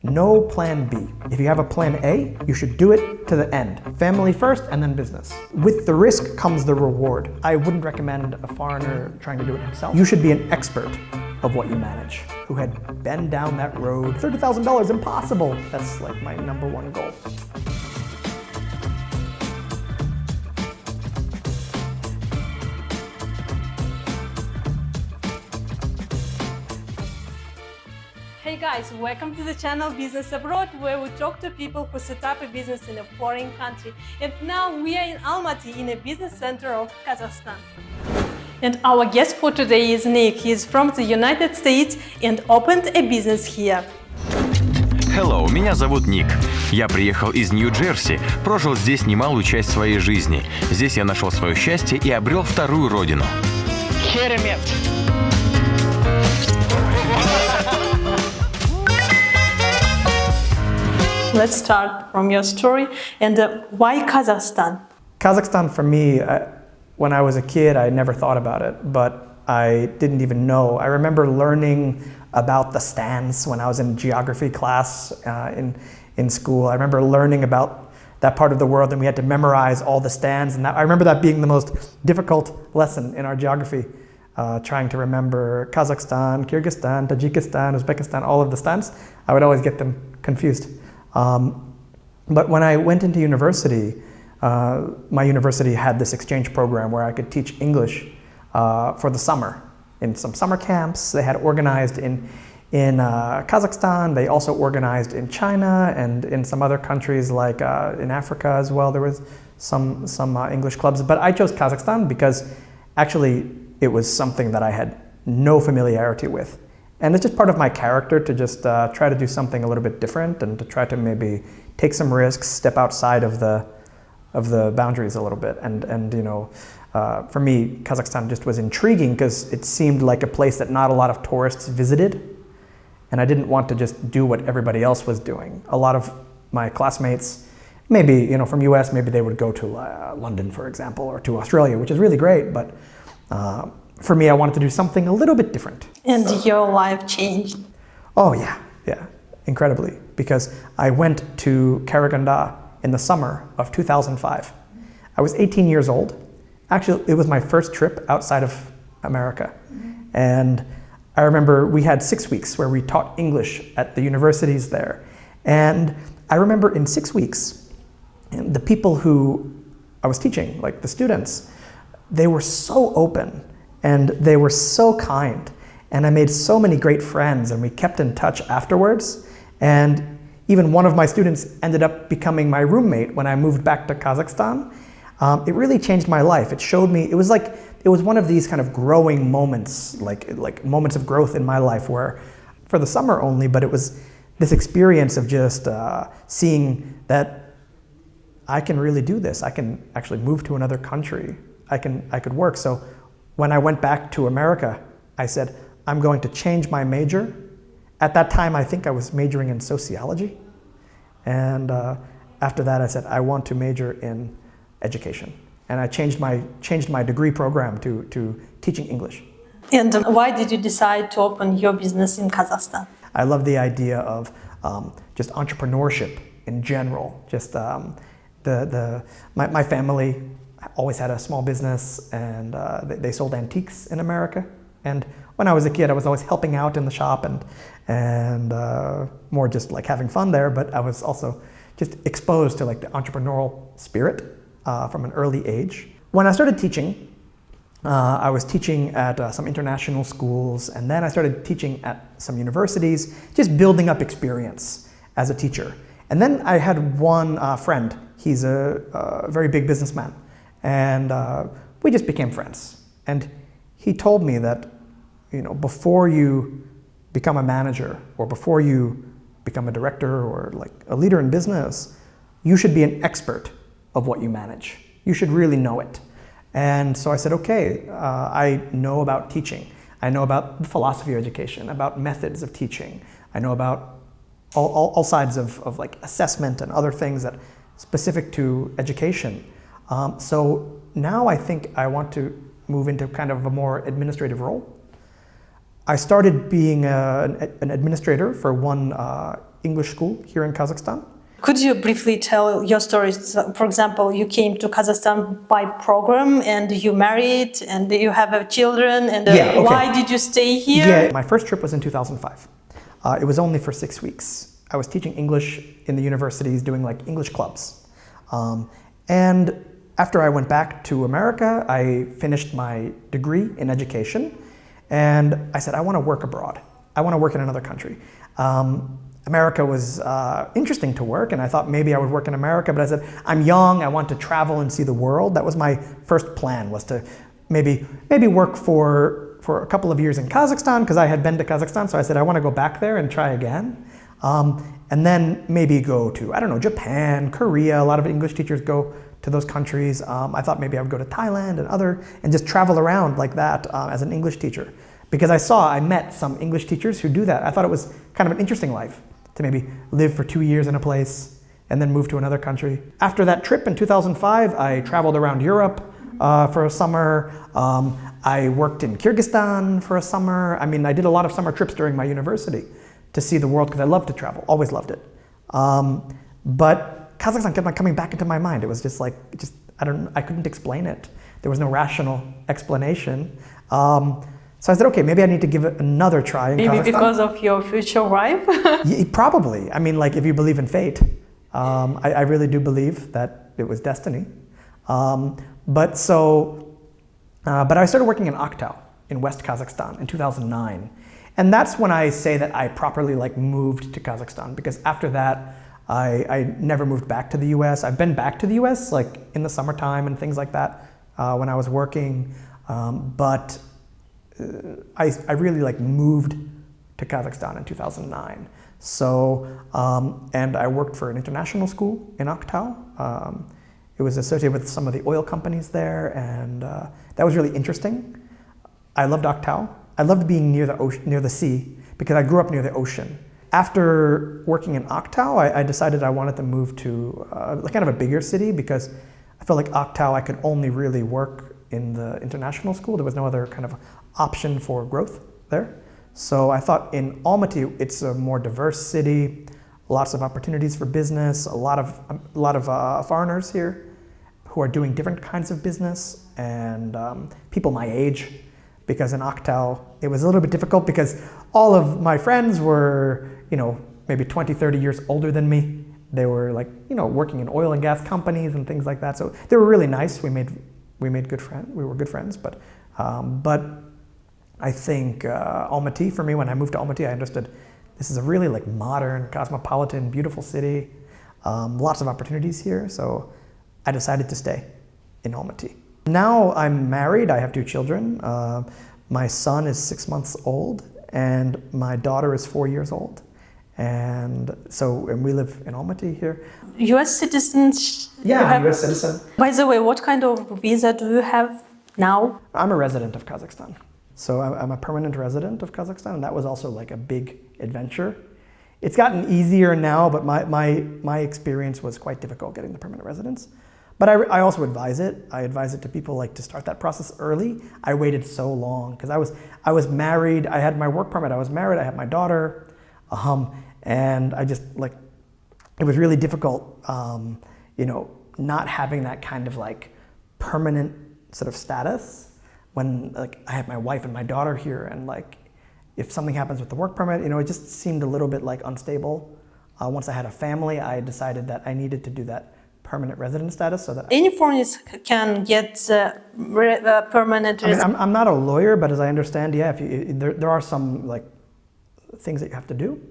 No plan B. If you have a plan A, you should do it to the end. Family first and then business. With the risk comes the reward. I wouldn't recommend a foreigner trying to do it himself. You should be an expert of what you manage, who had been down that road. $30,000, impossible. That's like my number one goal. Hey guys, welcome to the channel Business Abroad, where we talk to people who set up a business in a foreign country. And now we are in Almaty, in a business center of Kazakhstan. And our guest for today is Nick. He is from the United States and opened a business here. Hello, меня зовут Ник. Я приехал из Нью-Джерси, прожил здесь немалую часть своей жизни. Здесь я нашел свое счастье и обрел вторую родину. Херемет! Let's start from your story. And why Kazakhstan? Kazakhstan for me, when I was a kid, I never thought about it, but I didn't even know. I remember learning about the stands when I was in geography class in school. I remember learning about that part of the world, and we had to memorize all the stands. And I remember that being the most difficult lesson in our geography, trying to remember Kazakhstan, Kyrgyzstan, Tajikistan, Uzbekistan, all of the stands. I would always get them confused. But when I went into university, my university had this exchange program where I could teach English for the summer in some summer camps. They had organized in Kazakhstan. They also organized in China and in some other countries like in Africa as well. There was some English clubs, but I chose Kazakhstan because actually it was something that I had no familiarity with. And it's just part of my character to just try to do something a little bit different and to try to maybe take some risks, step outside of the boundaries a little bit. And you know, for me, Kazakhstan just was intriguing because it seemed like a place that not a lot of tourists visited. And I didn't want to just do what everybody else was doing. A lot of my classmates, maybe you know, from US, maybe they would go to London, for example, or to Australia, which is really great. But for me, I wanted to do something a little bit different. And your life changed? Oh yeah, incredibly. Because I went to Karaganda in the summer of 2005. I was 18 years old. Actually, it was my first trip outside of America. And I remember we had 6 weeks where we taught English at the universities there. And I remember in 6 weeks, the people who I was teaching, like the students, they were so open. And they were so kind, and I made so many great friends, and we kept in touch afterwards. And even one of my students ended up becoming my roommate when I moved back to Kazakhstan. It really changed my life. It showed me, it was one of these kind of growing moments, like moments of growth in my life where, for the summer only, but it was this experience of just seeing that I can really do this. I can actually move to another country. I could work. So when I went back to America, I said, I'm going to change my major. At that time, I think I was majoring in sociology. And after that, I said, I want to major in education. And I changed my degree program to teaching English. And why did you decide to open your business in Kazakhstan? I love the idea of just entrepreneurship in general. Just my family always had a small business, and they sold antiques in America. And when I was a kid, I was always helping out in the shop and more just like having fun there. But I was also just exposed to like the entrepreneurial spirit from an early age. When I started teaching, I was teaching at some international schools, and then I started teaching at some universities, just building up experience as a teacher. And then I had one friend. He's a very big businessman. And we just became friends. And he told me that, you know, before you become a manager or before you become a director or like a leader in business, you should be an expert of what you manage. You should really know it. And so I said, okay, I know about teaching. I know about the philosophy of education, about methods of teaching. I know about all sides of like assessment and other things that specific to education. So now I think I want to move into kind of a more administrative role. I started being an administrator for one English school here in Kazakhstan. Could you briefly tell your stories? For example, you came to Kazakhstan by program and you married and you have children and why did you stay here? Yeah, my first trip was in 2005. It was only for 6 weeks. I was teaching English in the universities, doing like English clubs. And after I went back to America, I finished my degree in education and I said, I want to work abroad. I want to work in another country. America was interesting to work, and I thought maybe I would work in America, but I said, I'm young, I want to travel and see the world. That was my first plan, was to maybe work for a couple of years in Kazakhstan, because I had been to Kazakhstan, so I said, I want to go back there and try again. And then maybe go to, I don't know, Japan, Korea. A lot of English teachers go to those countries. I thought maybe I would go to Thailand and just travel around like that as an English teacher. Because I met some English teachers who do that. I thought it was kind of an interesting life to maybe live for 2 years in a place and then move to another country. After that trip in 2005, I traveled around Europe for a summer. I worked in Kyrgyzstan for a summer. I mean, I did a lot of summer trips during my university to see the world because I loved to travel, always loved it. But Kazakhstan kept on coming back into my mind. It was just like, I couldn't explain it. There was no rational explanation. So I said, okay, maybe I need to give it another try in Kazakhstan. Maybe because of your future wife? Yeah, probably. I mean, like if you believe in fate, I really do believe that it was destiny. But I started working in Aktau in West Kazakhstan in 2009. And that's when I say that I properly moved to Kazakhstan, because after that, I never moved back to the US. I've been back to the US in the summertime and things like that when I was working. But I really moved to Kazakhstan in 2009. So, and I worked for an international school in Aktau. It was associated with some of the oil companies there, and that was really interesting. I loved Aktau. I loved being near the ocean, near the sea, because I grew up near the ocean. After working in Aktau, I decided I wanted to move to kind of a bigger city, because I felt like Aktau I could only really work in the international school. There was no other kind of option for growth there. So I thought in Almaty, it's a more diverse city, lots of opportunities for business, a lot of foreigners here who are doing different kinds of business, and people my age. Because in Aktau, it was a little bit difficult because all of my friends were, maybe 20, 30 years older than me. They were working in oil and gas companies and things like that. So they were really nice. We made good friends. We were good friends. But I think Almaty, for me, when I moved to Almaty, I understood this is a really modern, cosmopolitan, beautiful city. Lots of opportunities here. So I decided to stay in Almaty. Now I'm married, I have 2 children. My son is 6 months old and my daughter is 4 years old. And we live in Almaty here. US citizens? Yeah, US citizen. By the way, what kind of visa do you have now? I'm a resident of Kazakhstan. So I'm a permanent resident of Kazakhstan, and that was also a big adventure. It's gotten easier now, but my experience was quite difficult getting the permanent residence. But I also advise it. I advise it to people to start that process early. I waited so long because I was married. I had my work permit. I was married. I had my daughter, and I just it was really difficult, not having that kind of permanent sort of status when I had my wife and my daughter here, and if something happens with the work permit, it just seemed a little bit unstable. Once I had a family, I decided that I needed to do that permanent resident status, so that any foreigners can get permanent resident. I'm not a lawyer, but as I understand, yeah, there are some things that you have to do,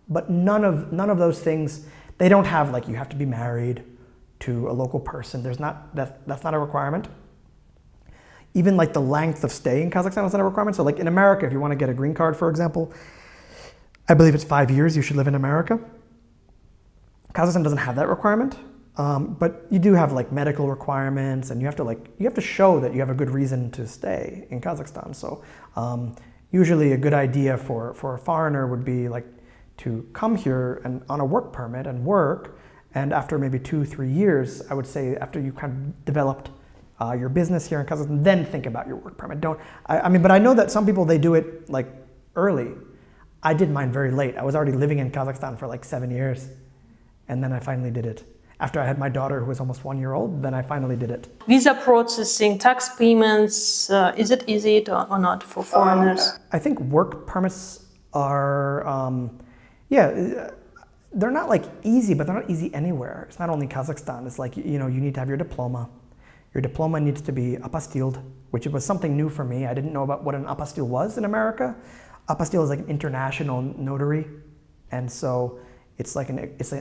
but none of those things. They don't have you have to be married to a local person. That's not a requirement. Even the length of stay in Kazakhstan is not a requirement. So in America, if you want to get a green card, for example, I believe it's 5 years you should live in America. Kazakhstan doesn't have that requirement. But you do have medical requirements, and you have to show that you have a good reason to stay in Kazakhstan. So usually a good idea for a foreigner would be to come here and on a work permit and work, and after maybe 2-3 years, I would say after you kind of developed your business here in Kazakhstan, then think about your work permit. But I know that some people, they do it early. I did mine very late. I was already living in Kazakhstan for like 7 years. And then I finally did it. After I had my daughter, who was almost 1 year old, then I finally did it. Visa processing, tax payments, is it easy or not for foreigners? I think work permits are, they're not like easy, but they're not easy anywhere. It's not only Kazakhstan. It's like, you need to have your diploma. Your diploma needs to be apostilled, which was something new for me. I didn't know about what an apostille was in America. Apostille is like an international notary. And so it's an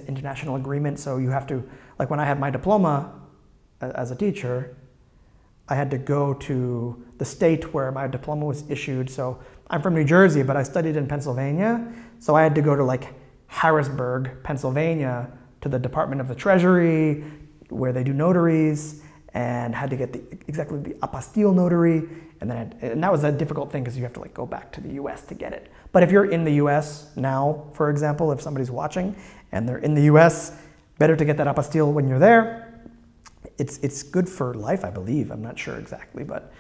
international agreement. So you have to, like when I had my diploma as a teacher, I had to go to the state where my diploma was issued. So I'm from New Jersey, but I studied in Pennsylvania. So I had to go to like Harrisburg, Pennsylvania, to the Department of the Treasury, where they do notaries, and had to get exactly the apostille notary. And that was a difficult thing because you have to like go back to the US to get it. But if you're in the US now, for example, if somebody's watching and they're in the US, better to get that apostille when you're there. It's good for life, I believe. I'm not sure exactly, but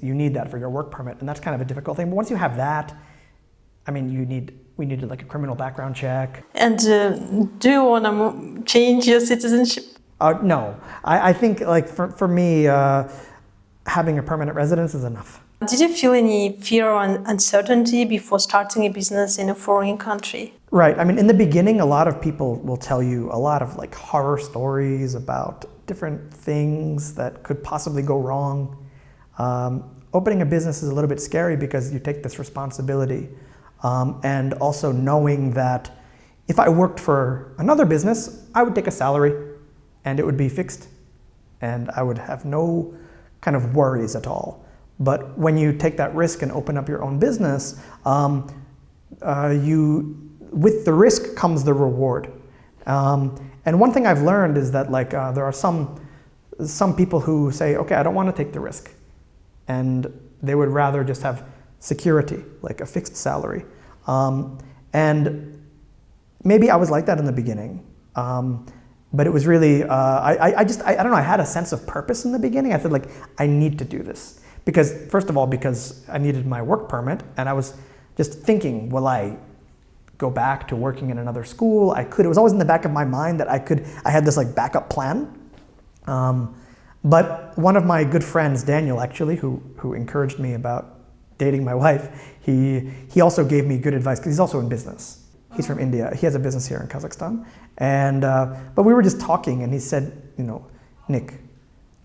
you need that for your work permit, and that's kind of a difficult thing. But once you have that, I mean, we needed like a criminal background check. And do you want to change your citizenship? No, I think like for me, having a permanent residence is enough. Did you feel any fear or uncertainty before starting a business in a foreign country? Right. I mean, in the beginning, a lot of people will tell you a lot of like horror stories about different things that could possibly go wrong. Opening a business is a little bit scary because you take this responsibility. And also knowing that if I worked for another business, I would take a salary and it would be fixed and I would have no kind of worries at all. But when you take that risk and open up your own business, with the risk comes the reward. And one thing I've learned is that like there are some people who say, okay, I don't want to take the risk. And they would rather just have security, like a fixed salary. And maybe I was like that in the beginning. But it was really, I don't know, I had a sense of purpose in the beginning. I said like, I need to do this. Because first of all, because I needed my work permit and I was just thinking, will I go back to working in another school? I could, it was always in the back of my mind that I had this like backup plan. But one of my good friends, Daniel actually, who encouraged me about dating my wife, he also gave me good advice because he's also in business. He's from India. He has a business here in Kazakhstan. And, but we were just talking and he said, Nick,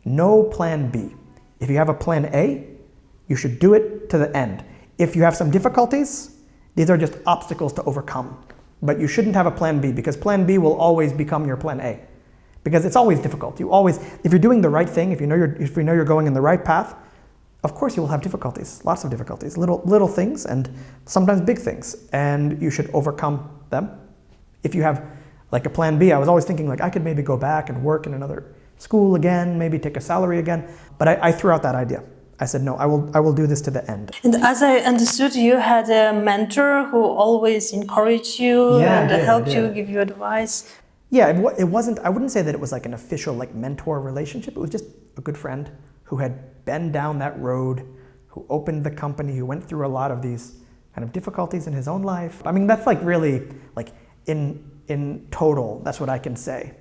no plan B. If you have a plan A, you should do it to the end. If you have some difficulties, these are just obstacles to overcome. But you shouldn't have a plan B because plan B will always become your plan A. Because it's always difficult. If you're doing the right thing, if you know you're going in the right path, of course you will have difficulties, lots of difficulties, little things and sometimes big things, and you should overcome them. If you have like a plan B, I was always thinking like I could maybe go back and work in another school again, maybe take a salary again, but I threw out that idea. I said, no, I will do this to the end. And as I understood, you had a mentor who always encouraged you and helped you, give you advice. Yeah, it wasn't, I wouldn't say that it was like an official like mentor relationship. It was just a good friend who had been down that road, who opened the company, who went through a lot of these kind of difficulties in his own life. I mean, that's like really like in total, that's what I can say.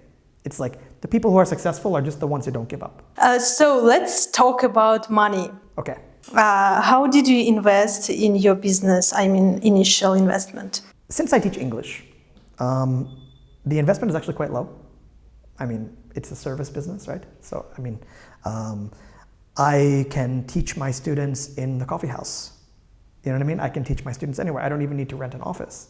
It's like the people who are successful are just the ones who don't give up. So let's talk about money. Okay. How did you invest in your business? I mean, initial investment. Since I teach English, the investment is actually quite low. I mean, it's a service business, right? So, I mean, I can teach my students in the coffee house. You know what I mean? I can teach my students anywhere. I don't even need to rent an office.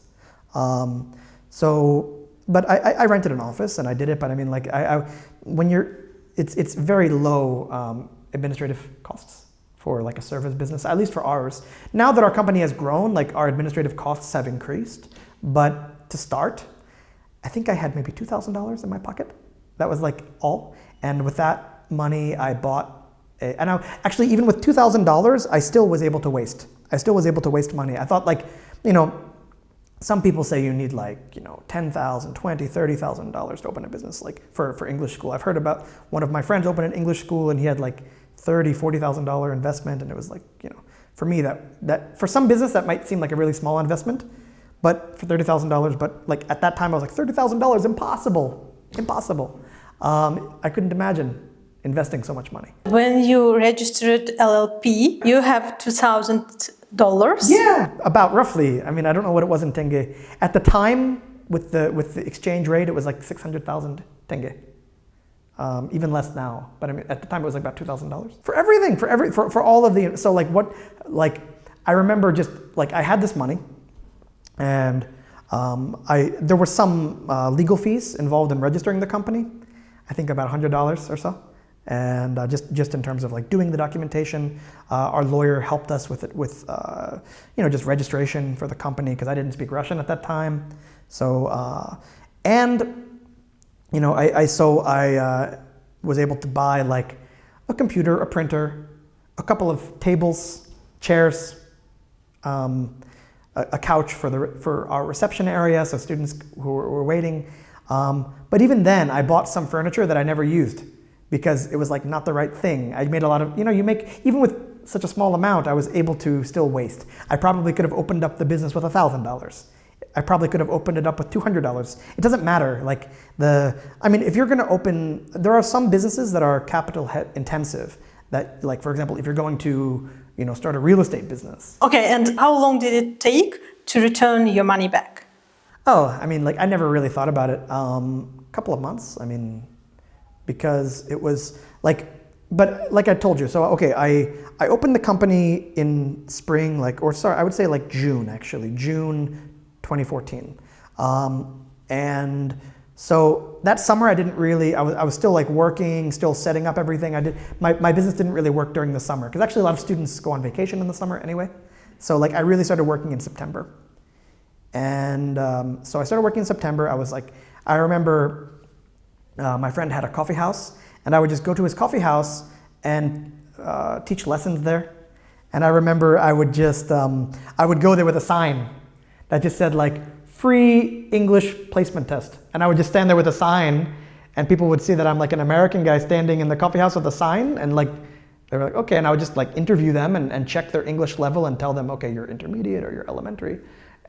But I rented an office and I did it. But I mean, like, it's very low administrative costs for like a service business, at least for ours. Now that our company has grown, like our administrative costs have increased. But to start, I think I had maybe $2,000 in my pocket. That was like all. And with that money, I bought actually, even with $2,000, I still was able to waste. I still was able to waste money. I thought like, some people say you need like, $10,000, $20,000, $30,000 to open a business, like for English school. I've heard about one of my friends open an English school and he had like $30,000, $40,000 investment and it was like, For me, that for some business that might seem like a really small investment, but for $30,000, but like at that time I was like $30,000, impossible. I couldn't imagine investing so much money. When you registered LLP, you have $2,000. Yeah, about roughly. I mean, I don't know what it was in tenge. At the time, with the exchange rate, it was like 600,000 tenge. Even less now, but I mean, at the time it was like about $2,000 for everything, for all of the. So like I remember just like I had this money, and there were some legal fees involved in registering the company. I think about $100 or so, and just in terms of like doing the documentation, our lawyer helped us with it with just registration for the company because I didn't speak Russian at that time. So I was able to buy like a computer, a printer, a couple of tables, chairs, a couch for our reception area, so students who were waiting. But even then, I bought some furniture that I never used because it was like not the right thing. I made a lot of, even with such a small amount, I was able to still waste. I probably could have opened up the business with $1,000. I probably could have opened it up with $200. It doesn't matter. If you're going to open, there are some businesses that are capital intensive. That, like, for example, if you're going to, start a real estate business. Okay, and how long did it take to return your money back? Oh, I never really thought about it. A couple of months. Because it was but like I told you, so okay, I opened the company in spring, I would say like June actually, June 2014. And so that summer I didn't really, I was still like working, still setting up everything. My business didn't really work during the summer because actually a lot of students go on vacation in the summer anyway. So I really started working in September. And so I started working in September. I remember my friend had a coffee house and I would just go to his coffee house and teach lessons there. And I remember I would go there with a sign that just said free English placement test. And I would just stand there with a sign and people would see that I'm an American guy standing in the coffee house with a sign and they were okay. And I would just interview them and check their English level and tell them, okay, you're intermediate or you're elementary.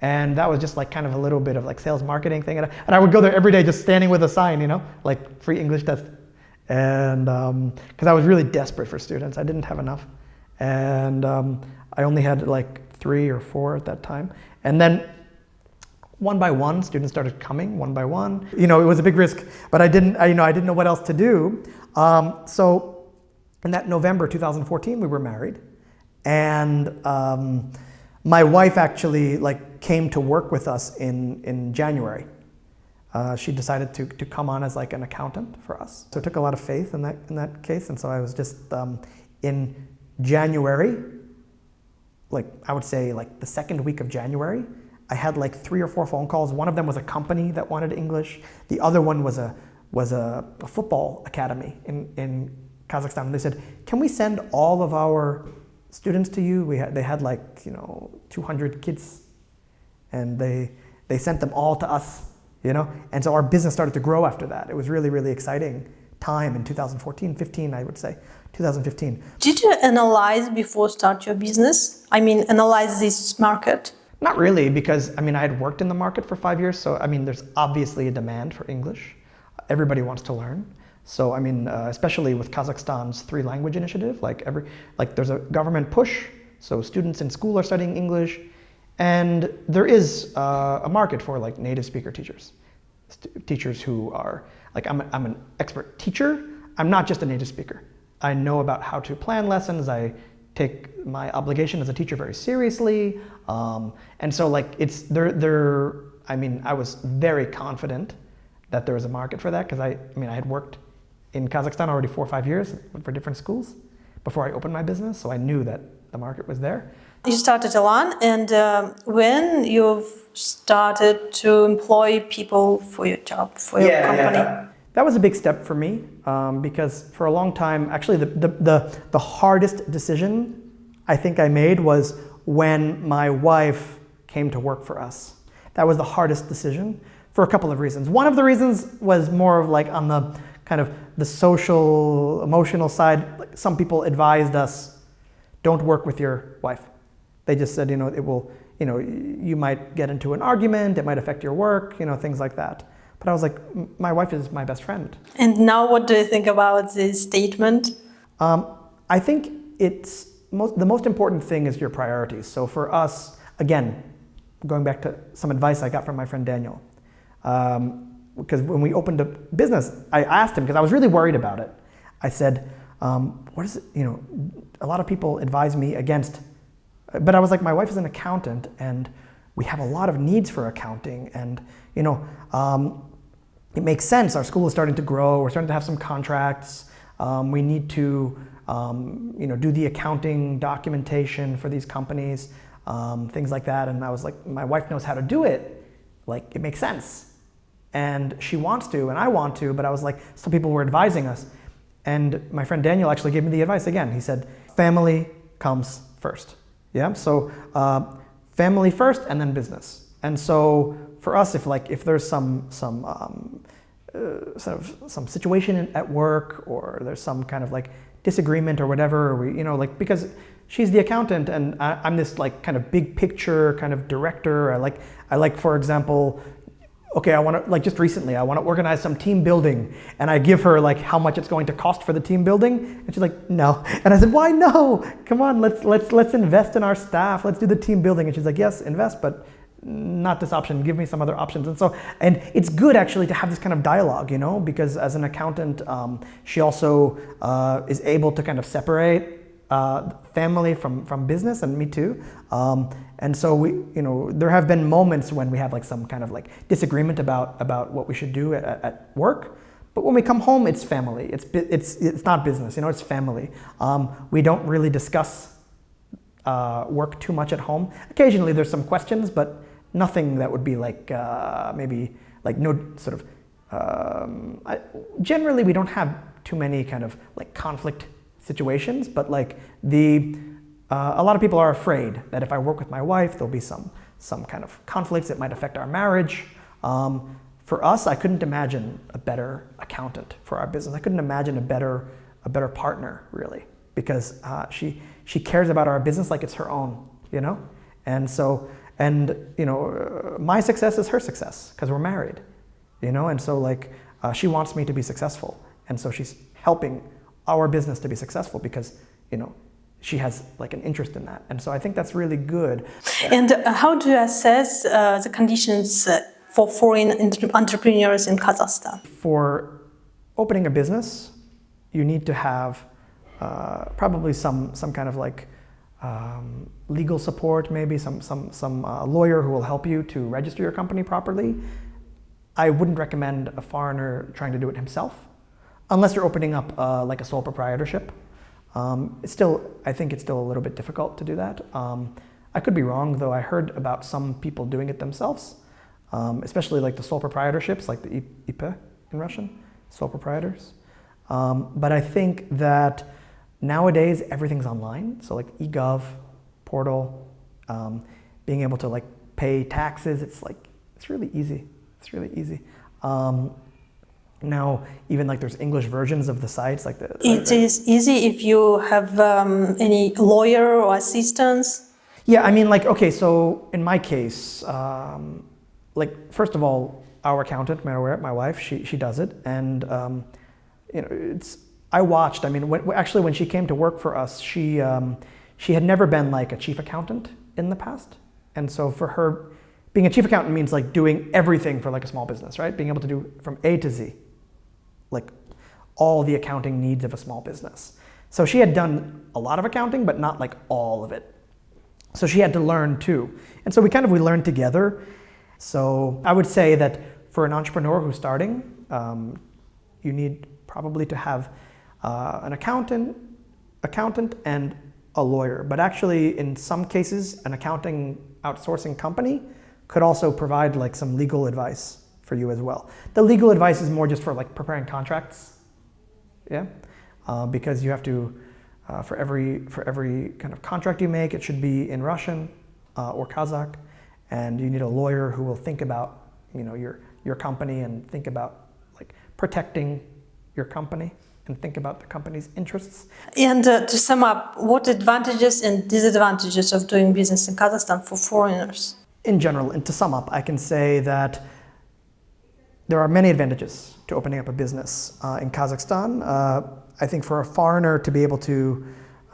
And that was just kind of a little bit of sales marketing thing. And I would go there every day just standing with a sign, free English test. And because I was really desperate for students. I didn't have enough. And I only had 3 or 4 at that time. And then one by one, students started coming one by one. It was a big risk, but I didn't know what else to do. So in that November 2014, we were married. And my wife actually came to work with us in January. She decided to come on as an accountant for us. So it took a lot of faith in that case. And so I was just in January, I would say the second week of January, I had 3 or 4 phone calls. One of them was a company that wanted English. The other one was a football academy in Kazakhstan. And they said, can we send all of our students to you? They had 200 kids, and they sent them all to us, And so our business started to grow after that. It was really, really exciting time in 2014, 15, I would say, 2015. Did you analyze before start your business? Analyze this market? Not really, because I had worked in the market for 5 years, so there's obviously a demand for English. Everybody wants to learn. So especially with Kazakhstan's 3-language initiative, there's a government push, so students in school are studying English, and there is a market for native speaker teachers, teachers who are I'm an expert teacher. I'm not just a native speaker. I know about how to plan lessons. I take my obligation as a teacher very seriously, and so it's there. I was very confident that there was a market for that because I had worked in Kazakhstan already 4 or 5 years for different schools before I opened my business, so I knew that the market was there. You started Elan, and when you've started to employ people for your job, for your company? Yeah. That was a big step for me because for a long time, actually the hardest decision I think I made was when my wife came to work for us. That was the hardest decision for a couple of reasons. One of the reasons was more of on the kind of the social, emotional side. Some people advised us, don't work with your wife. They just said, it will, you might get into an argument, it might affect your work, things like that. But I was like, my wife is my best friend. And now what do you think about this statement? I think the most important thing is your priorities. So for us, again, going back to some advice I got from my friend Daniel, because when we opened a business, I asked him, because I was really worried about it. I said, what is it, a lot of people advise me against, but I was like, my wife is an accountant and we have a lot of needs for accounting, and it makes sense. Our school is starting to grow. We're starting to have some contracts. We need to do the accounting documentation for these companies, things like that. And I was like, my wife knows how to do it. Like, it makes sense. And she wants to, and I want to, but I was like, some people were advising us. And my friend Daniel actually gave me the advice again. He said, family comes first. Yeah, so family first and then business. And so for us, if there's some situation at work, or there's some kind of like disagreement or whatever, or because she's the accountant and I'm this like kind of big picture kind of director. I like, for example, okay, I want to, like, just recently, I want to organize some team building, and I give her like how much it's going to cost for the team building, and she's like, no. And I said, why no? Come on, let's invest in our staff. Let's do the team building. And she's like, yes, invest, but not this option. Give me some other options. And it's good actually to have this kind of dialogue, because as an accountant, she also is able to kind of separate family from business, and me too. And so there have been moments when we have like some kind of like disagreement about what we should do at work. But when we come home, it's family. It's not business. It's family. We don't really discuss work too much at home. Occasionally, there's some questions, but nothing that would be like maybe like no sort of. Generally, we don't have too many kind of like conflict situations, but like a lot of people are afraid that if I work with my wife, there'll be some kind of conflicts that might affect our marriage. For us, I couldn't imagine a better accountant for our business. I couldn't imagine a better partner, really, because she cares about our business like it's her own, And so, my success is her success because we're married, And so like she wants me to be successful, and so she's helping our business to be successful because she has like an interest in that, and so I think that's really good. And how do you assess the conditions for foreign entrepreneurs in Kazakhstan? For opening a business, you need to have probably some kind of like legal support, maybe some lawyer who will help you to register your company properly. I wouldn't recommend a foreigner trying to do it himself, unless you're opening up like a sole proprietorship. I think it's still a little bit difficult to do that. I could be wrong, though. I heard about some people doing it themselves, especially like the sole proprietorships, like the IP in Russian, sole proprietors. But I think that nowadays everything's online. So like eGov, portal, being able to like pay taxes, it's really easy. It's really easy. Now, even like there's English versions of the sites, like It is easy if you have any lawyer or assistance. Yeah, I mean, like, okay, so in my case, like, first of all, our accountant, my wife, she does it, and I watched. I mean, when she came to work for us, she had never been like a chief accountant in the past, and so for her, being a chief accountant means like doing everything for like a small business, right? Being able to do from A to Z, like all the accounting needs of a small business. So she had done a lot of accounting, but not like all of it. So she had to learn too. And so we learned together. So I would say that for an entrepreneur who's starting, you need probably to have an accountant and a lawyer. But actually, in some cases, an accounting outsourcing company could also provide like some legal advice for you as well. The legal advice is more just for like preparing contracts, yeah, because you have to for every kind of contract you make, it should be in Russian or Kazakh, and you need a lawyer who will think about your company and think about like protecting your company. and think about the company's interests. And to sum up, what advantages and disadvantages of doing business in Kazakhstan for foreigners? In general, and to sum up, I can say that there are many advantages to opening up a business in Kazakhstan. I think for a foreigner to be able to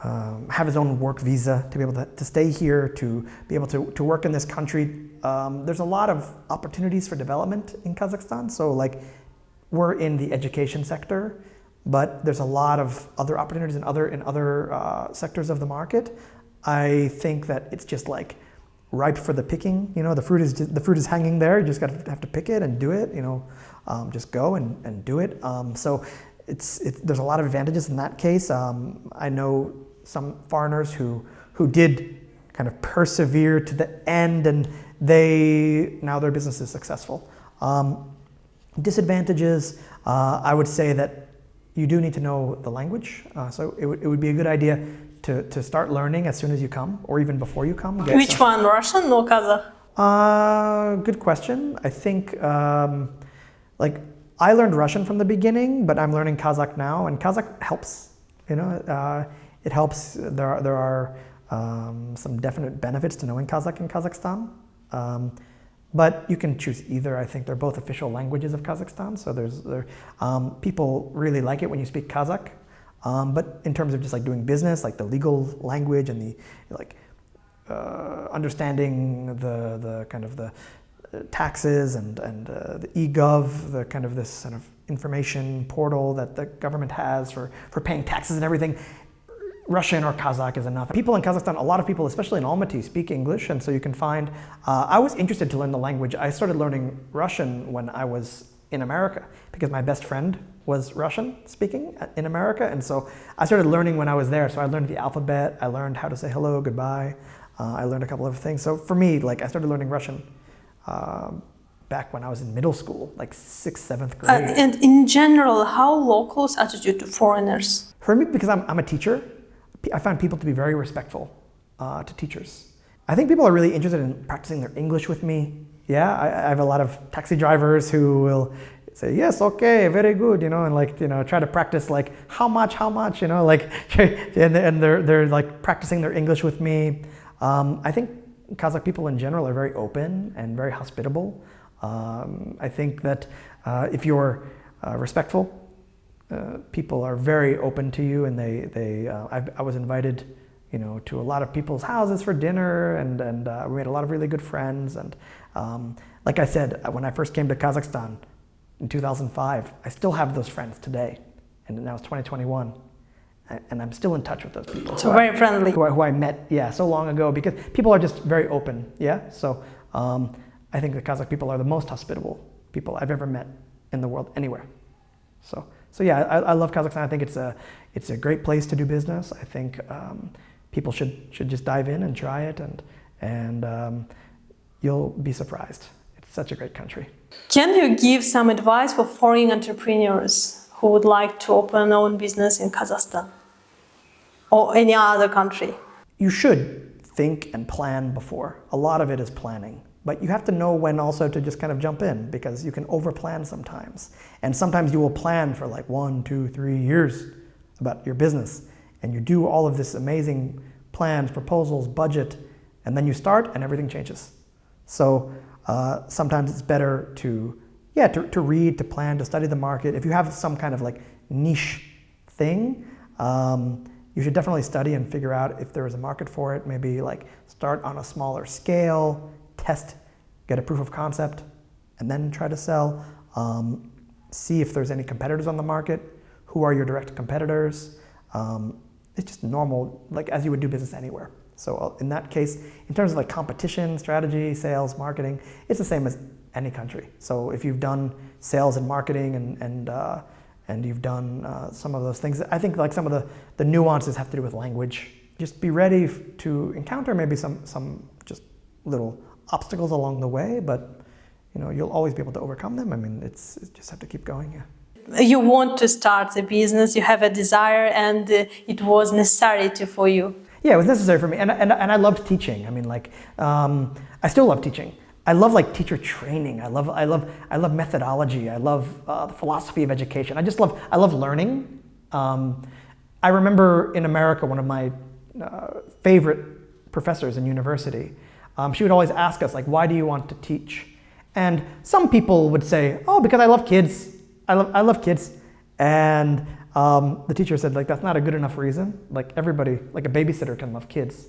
have his own work visa, to be able to stay here, to be able to work in this country, there's a lot of opportunities for development in Kazakhstan. So like, we're in the education sector, but there's a lot of other opportunities in other sectors of the market. I think that it's just like ripe for the picking. You know, the fruit is hanging there. You just have to pick it and do it. You know, just go and do it. So there's a lot of advantages in that case. I know some foreigners who did kind of persevere to the end, and now their business is successful. Disadvantages, I would say that you do need to know the language. So it would be a good idea to start learning as soon as you come, or even before you come. Which one, Russian or Kazakh? Good question. I think like I learned Russian from the beginning, but I'm learning Kazakh now, and Kazakh helps. You know, it helps. There are some definite benefits to knowing Kazakh in Kazakhstan. But you can choose either. I think they're both official languages of Kazakhstan, so people really like it when you speak Kazakh. But in terms of just like doing business, like the legal language and the like understanding the kind of the taxes and the e-gov, the kind of this kind of information portal that the government has for paying taxes and everything, Russian or Kazakh is enough. People in Kazakhstan, a lot of people, especially in Almaty, speak English, and so you can find, I was interested to learn the language. I started learning Russian when I was in America, because my best friend was Russian speaking in America, and so I started learning when I was there. So I learned the alphabet, I learned how to say hello, goodbye, I learned a couple of things. So for me, like I started learning Russian back when I was in middle school, like 6th, 7th grade. And in general, how locals' attitude to foreigners? For me, because I'm a teacher, I find people to be very respectful to teachers. I think people are really interested in practicing their English with me. Yeah, I have a lot of taxi drivers who will say, yes, okay, very good, you know, and like, you know, try to practice like, how much, you know, like, and they're like practicing their English with me. I think Kazakh people in general are very open and very hospitable. I think that if you're respectful, people are very open to you, and I was invited, you know, to a lot of people's houses for dinner, and we made a lot of really good friends. And like I said, when I first came to Kazakhstan in 2005, I still have those friends today, and now it's 2021, and I'm still in touch with those people. So very friendly. Who I met, yeah, so long ago, because people are just very open, yeah. So I think the Kazakh people are the most hospitable people I've ever met in the world, anywhere. So yeah, I love Kazakhstan. I think it's a great place to do business. I think people should just dive in and try it, and you'll be surprised. It's such a great country. Can you give some advice for foreign entrepreneurs who would like to open their own business in Kazakhstan or any other country? You should think and plan before. A lot of it is planning. But you have to know when also to just kind of jump in, because you can overplan sometimes. And sometimes you will plan for like 1, 2, 3 years about your business. And you do all of this amazing plans, proposals, budget, and then you start and everything changes. So sometimes it's better to read, to plan, to study the market. If you have some kind of like niche thing, you should definitely study and figure out if there is a market for it. Maybe like start on a smaller scale, test, get a proof of concept, and then try to sell. See if there's any competitors on the market. Who are your direct competitors? It's just normal, like as you would do business anywhere. So in that case, in terms of like competition, strategy, sales, marketing, it's the same as any country. So if you've done sales and marketing and you've done some of those things, I think like some of the nuances have to do with language. Just be ready to encounter maybe some just little obstacles along the way, but you know, you'll always be able to overcome them. I mean, it's just have to keep going, yeah. You want to start a business, you have a desire, and it was necessary for you. Yeah, it was necessary for me, and I loved teaching. I mean, like, I still love teaching. I love like teacher training. I love methodology. I love the philosophy of education. I love learning, I remember in America, one of my favorite professors in university, she would always ask us, like, why do you want to teach? And some people would say, oh, because I love kids. I love kids. And the teacher said, like, that's not a good enough reason. Like, everybody, like a babysitter can love kids.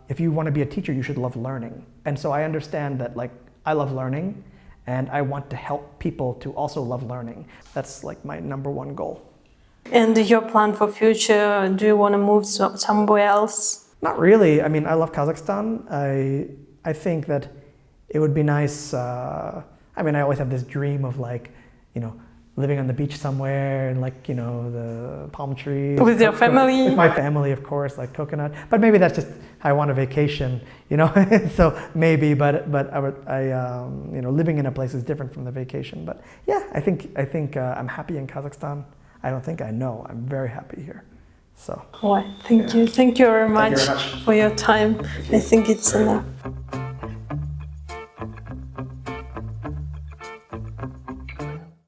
If you want to be a teacher, you should love learning. And so I understand that, like, I love learning, and I want to help people to also love learning. That's like my number one goal. And your plan for future, do you want to move somewhere else? Not really. I mean, I love Kazakhstan. I think that it would be nice. I mean, I always have this dream of, like, you know, living on the beach somewhere and, like, you know, the palm trees. With your family? With my family, of course, like coconut. But maybe that's just I want a vacation, you know. So maybe, but you know, living in a place is different from the vacation. But yeah, I think I'm happy in Kazakhstan. I don't think I know. I'm very happy here. So. Well, thank you very much for your time. I think it's enough.